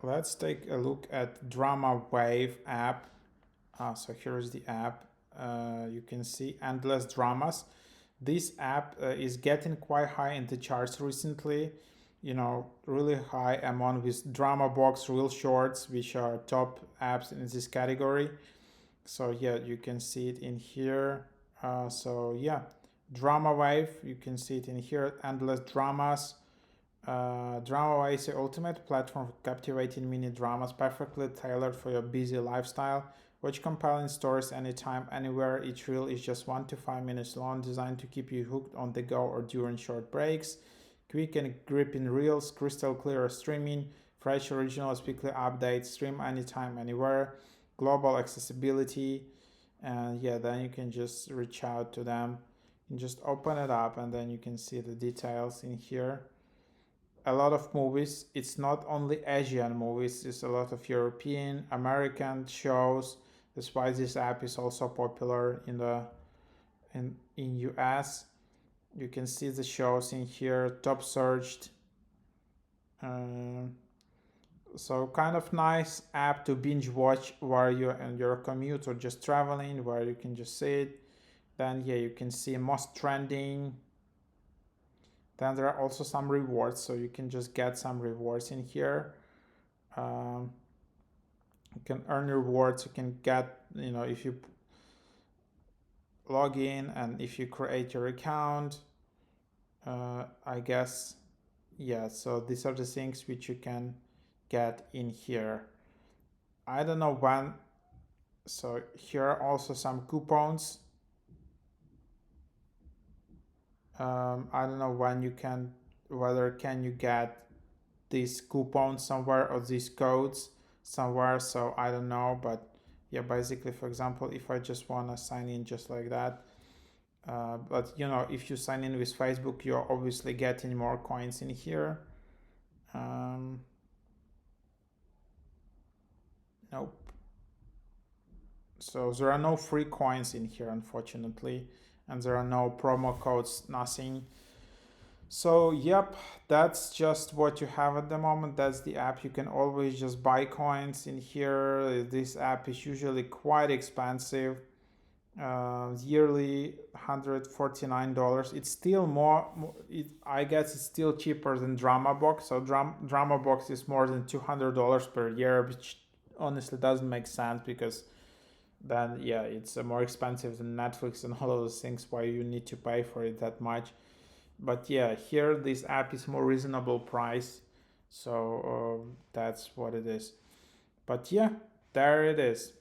let's take a look at DRAMAWAVE app. So here's the app. You can see endless dramas. This app is getting quite high in the charts recently. You know, really high among with Drama Box Real Shorts, which are top apps in this category. So yeah, you can see it in here. So yeah, DRAMAWAVE, you can see it in here. Endless dramas. DRAMAWAVE is the ultimate platform for captivating mini dramas, perfectly tailored for your busy lifestyle. Watch compelling stories anytime, anywhere. Each reel is just 1 to 5 minutes long, designed to keep you hooked on the go or during short breaks. Quick and gripping reels, crystal clear streaming, fresh originals, weekly updates, stream anytime, anywhere, global accessibility, and yeah, then you can just reach out to them and just open it up, and then you can see the details in here. A lot of movies. It's not only Asian movies, it's a lot of European, American shows. That's why this app is also popular in US. You can see the shows in here, top searched. Uh, so kind of nice app to binge watch while you're on your commute or just traveling, where you can just see it. Then yeah, you can see most trending. Then there are also some rewards, so you can just get some rewards in here. Um, you can earn rewards. You can get, you know, if you log in and if you create your account. I guess, yeah. So these are the things which you can get in here. I don't know when. So here are also some coupons. I don't know when you can, whether can you get these coupons somewhere or these codes somewhere. So I don't know, but yeah, basically, for example, if I just want to sign in just like that, but you know, if you sign in with Facebook, you're obviously getting more coins in here. Nope. So there are no free coins in here, unfortunately, and there are no promo codes, nothing. So yep, that's just what you have at the moment. That's the app. You can always just buy coins in here. This app is usually quite expensive. Yearly $149. It's still I guess it's still cheaper than DramaBox. So DramaBox is more than $200 per year, which honestly doesn't make sense, because then yeah, it's more expensive than Netflix and all of those things. Why you need to pay for it that much? But yeah, here this app is more reasonable price. So that's what it is. But yeah, there it is.